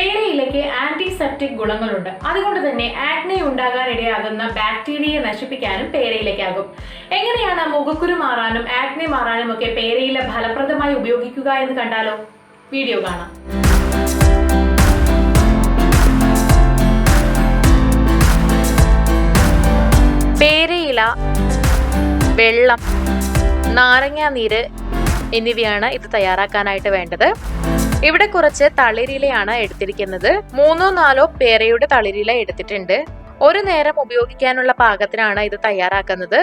പേരയിലയ്ക്ക് antiseptic ഗുണങ്ങളുണ്ട്. അതുകൊണ്ട് തന്നെ ആക്നെ ഉണ്ടാകാനിടയാകുന്ന ബാക്ടീരിയയെ നശിപ്പിക്കാനും പേരയിലയ്ക്കാകും. എങ്ങനെയാണ് മുഖക്കുരു മാറാനും ആക്നെ മാറാനും ഒക്കെ പേരയില ഫലപ്രദമായി ഉപയോഗിക്കുക എന്ന് കണ്ടാലോ? വീഡിയോ കാണാം. പേരയില, വെള്ളം, നാരങ്ങാനീര് എന്നിവയാണ് ഇത് തയ്യാറാക്കാനായിട്ട് വേണ്ടത്. ഇവിടെ കുറച്ച് തളിരിലയാണ് എടുത്തിരിക്കുന്നത്. 3-4 പേരയുടെ തളിരില എടുത്തിട്ടുണ്ട്. ഒരു നേരം ഉപയോഗിക്കാനുള്ള പാകത്തിനാണ് ഇത് തയ്യാറാക്കുന്നത്.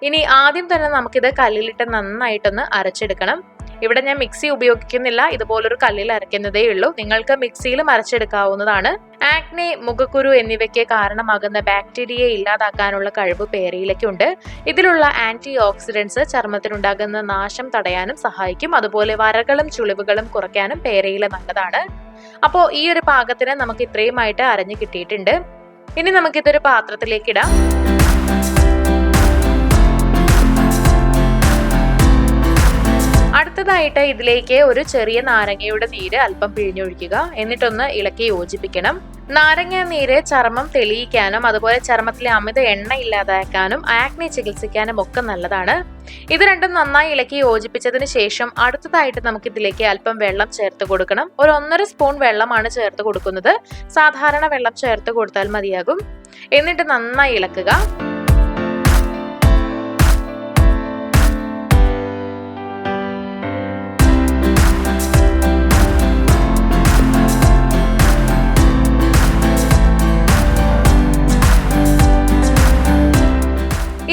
ഇനി ആദ്യം തന്നെ നമുക്കിത് കല്ലിലിട്ട് നന്നായിട്ടൊന്ന് അരച്ചെടുക്കണം. ഇവിടെ ഞാൻ മിക്സി ഉപയോഗിക്കുന്നില്ല, ഇതുപോലൊരു കല്ലിൽ അരയ്ക്കുന്നതേ ഉള്ളൂ. നിങ്ങൾക്ക് മിക്സിയിലും അരച്ചെടുക്കാവുന്നതാണ്. ആക്നെ, മുഖക്കുരു എന്നിവയ്ക്ക് കാരണമാകുന്ന ബാക്ടീരിയയെ ഇല്ലാതാക്കാനുള്ള കഴിവ് പേരയിലയ്ക്കുണ്ട്. ഇതിലുള്ള ആന്റി ഓക്സിഡന്റ്സ് ചർമ്മത്തിനുണ്ടാകുന്ന നാശം തടയാനും സഹായിക്കും. അതുപോലെ വരകളും ചുളിവുകളും കുറയ്ക്കാനും പേരയില നല്ലതാണ്. അപ്പോൾ ഈ ഒരു പാകത്തിന് നമുക്ക് ഇത്രയുമായിട്ട് അരഞ്ഞു കിട്ടിയിട്ടുണ്ട്. ഇനി നമുക്കിതൊരു പാത്രത്തിലേക്ക് ഇടാം. അടുത്തതായിട്ട് ഇതിലേക്ക് ഒരു ചെറിയ നാരങ്ങയുടെ നീര് അല്പം പിഴിഞ്ഞൊഴിക്കുക. എന്നിട്ടൊന്ന് ഇളക്കി യോജിപ്പിക്കണം. നാരങ്ങ നീര് ചർമ്മം തെളിയിക്കാനും അതുപോലെ ചർമ്മത്തിലെ അമിത എണ്ണ ഇല്ലാതാക്കാനും ആക്നെ ചികിത്സിക്കാനും ഒക്കെ നല്ലതാണ്. ഇത് രണ്ടും നന്നായി ഇളക്കി യോജിപ്പിച്ചതിന് ശേഷം അടുത്തതായിട്ട് നമുക്ക് ഇതിലേക്ക് അല്പം വെള്ളം ചേർത്ത് കൊടുക്കണം. ഒരു 1.5 സ്പൂൺ വെള്ളമാണ് ചേർത്ത് കൊടുക്കുന്നത്. സാധാരണ വെള്ളം ചേർത്ത് കൊടുത്താൽ മതിയാകും. എന്നിട്ട് നന്നായി ഇളക്കുക.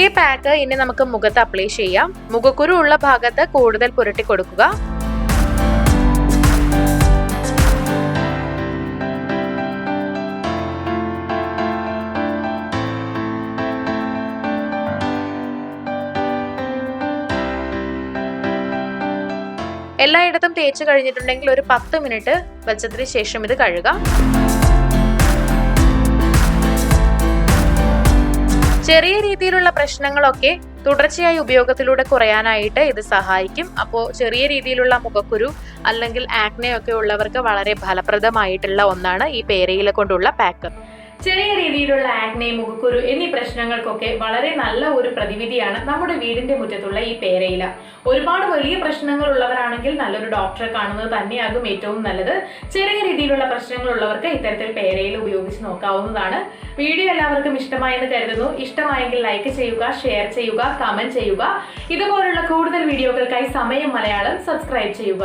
ഈ പാക്ക് ഇനി നമുക്ക് മുഖത്ത് അപ്ലൈ ചെയ്യാം. മുഖക്കുരു ഉള്ള ഭാഗത്ത് കൂടുതൽ പുരട്ടി കൊടുക്കുക. എല്ലായിടത്തും തേച്ച് കഴിഞ്ഞിട്ടുണ്ടെങ്കിൽ ഒരു 10 മിനിറ്റ് വെച്ചതിന് ശേഷം ഇത് കഴുകാം. ചെറിയ രീതിയിലുള്ള പ്രശ്നങ്ങളൊക്കെ തുടർച്ചയായി ഉപയോഗത്തിലൂടെ കുറയാനായിട്ട് ഇത് സഹായിക്കും. അപ്പോൾ ചെറിയ രീതിയിലുള്ള മുഖക്കുരു അല്ലെങ്കിൽ ആക്നെ ഒക്കെ ഉള്ളവർക്ക് വളരെ ഫലപ്രദമായിട്ടുള്ള ഒന്നാണ് ഈ പേരയില കൊണ്ടുള്ള പാക്ക്. ചെറിയ രീതിയിലുള്ള ആക്നെ, മുഖക്കുരു എന്നീ പ്രശ്നങ്ങൾക്കൊക്കെ വളരെ നല്ല ഒരു പ്രതിവിധിയാണ് നമ്മുടെ വീടിന്റെ മുറ്റത്തുള്ള ഈ പേരയില. ഒരുപാട് വലിയ പ്രശ്നങ്ങൾ ഉള്ളവരാണെങ്കിൽ നല്ലൊരു ഡോക്ടറെ കാണുന്നത് തന്നെയാകും ഏറ്റവും നല്ലത്. ചെറിയ രീതിയിലുള്ള പ്രശ്നങ്ങൾ ഉള്ളവർക്ക് ഇത്തരത്തിൽ പേരയില ഉപയോഗിച്ച് നോക്കാവുന്നതാണ്. വീഡിയോ എല്ലാവർക്കും ഇഷ്ടമായെന്ന് കരുതുന്നു. ഇഷ്ടമായെങ്കിൽ ലൈക്ക് ചെയ്യുക, ഷെയർ ചെയ്യുക, കമന്റ് ചെയ്യുക. ഇതുപോലുള്ള കൂടുതൽ വീഡിയോകൾക്കായി സമയം മലയാളം സബ്സ്ക്രൈബ് ചെയ്യുക.